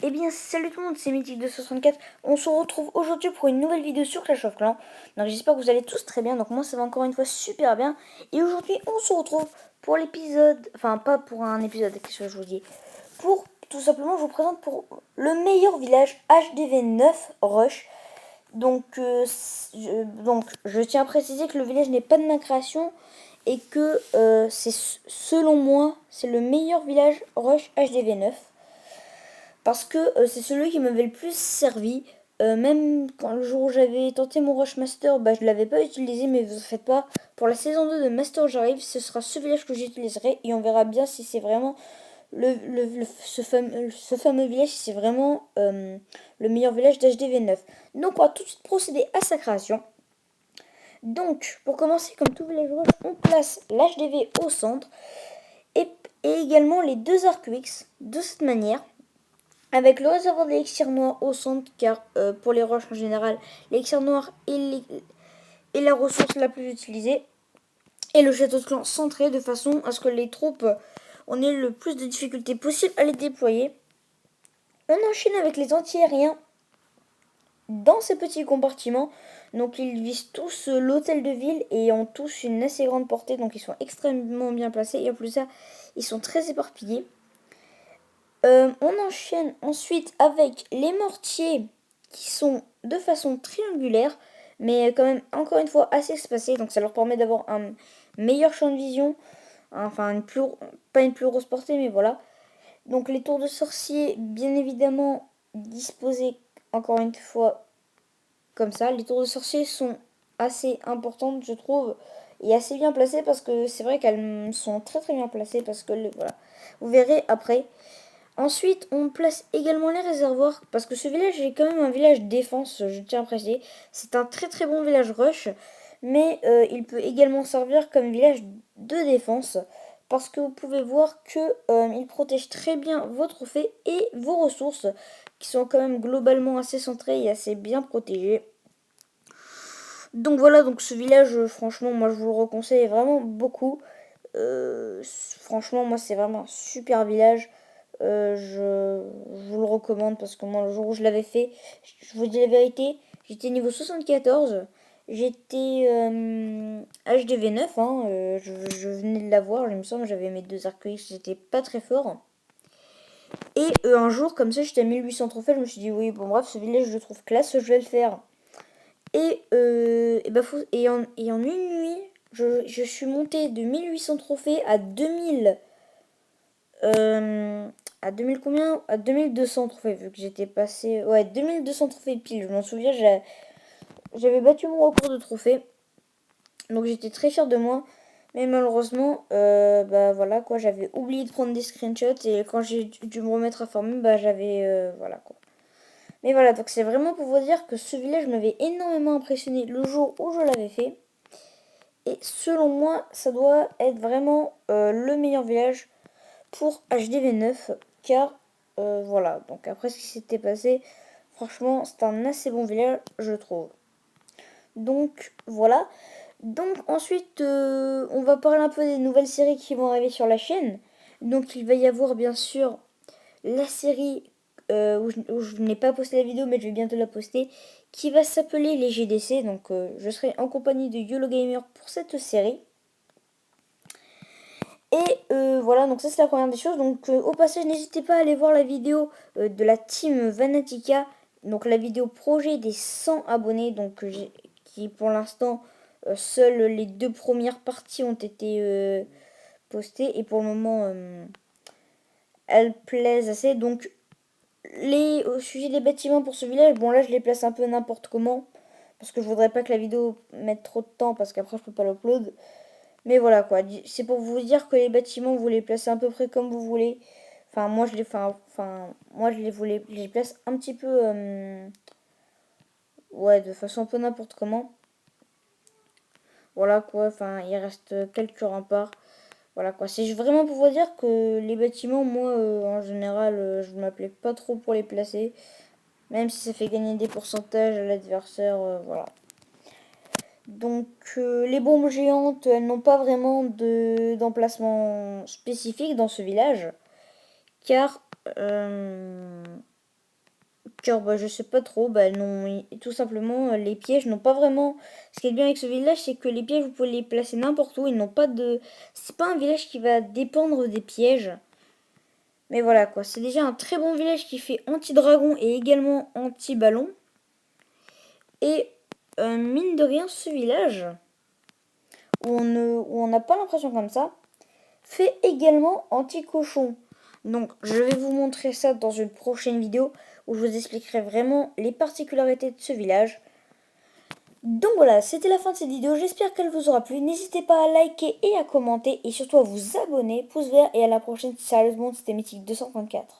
Eh bien salut tout le monde, c'est Mythique264. On se retrouve aujourd'hui pour une nouvelle vidéo sur Clash of Clans. Donc j'espère que vous allez tous très bien, donc moi ça va encore une fois super bien. Et aujourd'hui on se retrouve pour l'épisode, enfin pas pour un épisode, qu'est-ce que je vous dis, pour tout simplement je vous présente pour le meilleur village HDV9 Rush. Donc, je tiens à préciser que le village n'est pas de ma création et que c'est selon moi c'est le meilleur village Rush HDV9. Parce que c'est celui qui m'avait le plus servi. Même quand le jour où j'avais tenté mon Rush Master, bah, je ne l'avais pas utilisé, mais vous en faites pas. Pour la saison 2 de Master j'arrive, ce sera ce village que j'utiliserai et on verra bien si c'est vraiment ce fameux village, si c'est vraiment le meilleur village d'HDV9. Donc on va tout de suite procéder à sa création. Donc pour commencer, comme tout village rush, on place l'HDV au centre et, et également les deux Arcuix de cette manière. Avec le réservoir d'élixir noir au centre, car pour les roches en général, l'élixir noir est la ressource la plus utilisée. Et le château de clan centré de façon à ce que les troupes on ait le plus de difficultés possible à les déployer. On enchaîne avec les anti-aériens dans ces petits compartiments. Donc ils visent tous l'hôtel de ville et ont tous une assez grande portée. Donc ils sont extrêmement bien placés. Et en plus de ça, ils sont très éparpillés. On enchaîne ensuite avec les mortiers qui sont de façon triangulaire, mais quand même encore une fois assez espacés, donc ça leur permet d'avoir un meilleur champ de vision, enfin pas une plus grosse portée, mais voilà. Donc les tours de sorcier, bien évidemment disposés encore une fois comme ça. Les tours de sorcier sont assez importantes, je trouve, et assez bien placées parce que c'est vrai qu'elles sont très très bien placées parce que voilà, vous verrez après. Ensuite, on place également les réservoirs, parce que ce village est quand même un village défense, je tiens à préciser. C'est un très très bon village rush, mais il peut également servir comme village de défense, parce que vous pouvez voir que il protège très bien vos trophées et vos ressources, qui sont quand même globalement assez centrées et assez bien protégées. Donc voilà, donc ce village, franchement, moi je vous le reconseille vraiment beaucoup. Franchement, moi c'est vraiment un super village. Je vous le recommande parce que moi, le jour où je l'avais fait, je vous dis la vérité, j'étais niveau 74. J'étais HDV9, hein, je venais de l'avoir, il me semble, j'avais mes deux arcs X, j'étais pas très fort. Et un jour, comme ça, j'étais à 1800 trophées, je me suis dit, oui, bon, bref, ce village, je le trouve classe, je vais le faire. Et en une nuit, je suis montée de 1800 trophées à 2000. À 2000 combien? À 2200 trophées, vu que j'étais passé. Ouais, 2200 trophées pile, je m'en souviens, j'avais battu mon record de trophées. Donc j'étais très fière de moi. Mais malheureusement, bah voilà quoi, j'avais oublié de prendre des screenshots et quand j'ai dû me remettre à former, bah j'avais. Voilà quoi. Mais voilà, donc c'est vraiment pour vous dire que ce village m'avait énormément impressionné le jour où je l'avais fait. Et selon moi, ça doit être vraiment le meilleur village pour HDV9 car voilà, donc après ce qui s'était passé, franchement c'est un assez bon village je trouve. Donc voilà, donc ensuite on va parler un peu des nouvelles séries qui vont arriver sur la chaîne. Donc il va y avoir bien sûr la série où je n'ai pas posté la vidéo mais je vais bientôt la poster, qui va s'appeler les GDC. Donc je serai en compagnie de YOLO Gamer pour cette série. Et voilà, donc ça c'est la première des choses. Donc au passage, n'hésitez pas à aller voir la vidéo de la team Vanatica. Donc la vidéo projet des 100 abonnés. Donc qui pour l'instant, seules les deux premières parties ont été postées. Et pour le moment, elles plaisent assez. Donc au sujet des bâtiments pour ce village, bon là je les place un peu n'importe comment. Parce que je voudrais pas que la vidéo mette trop de temps. Parce qu'après je peux pas l'upload. Mais voilà quoi, c'est pour vous dire que les bâtiments, vous les placez à peu près comme vous voulez. Enfin, moi je les, moi je les place un petit peu, ouais, de façon un peu n'importe comment. Voilà quoi, enfin, il reste quelques remparts. Voilà quoi, c'est vraiment pour vous dire que les bâtiments, moi, en général, je m'appelais pas trop pour les placer. Même si ça fait gagner des pourcentages à l'adversaire, voilà. Donc les bombes géantes, elles n'ont pas vraiment d'emplacement spécifique dans ce village. Car car bah, je sais pas trop, bah, tout simplement les pièges n'ont pas vraiment. Ce qui est bien avec ce village, c'est que les pièges vous pouvez les placer n'importe où, ils n'ont pas de. C'est pas un village qui va dépendre des pièges. Mais voilà quoi, c'est déjà un très bon village qui fait anti-dragon et également anti-ballon. Et mine de rien, ce village, où on n'a pas l'impression comme ça, fait également anti-cochon. Donc je vais vous montrer ça dans une prochaine vidéo où je vous expliquerai vraiment les particularités de ce village. Donc voilà, c'était la fin de cette vidéo, j'espère qu'elle vous aura plu. N'hésitez pas à liker et à commenter et surtout à vous abonner, pouce vert et à la prochaine. Sérieusement, c'était Mythique 234.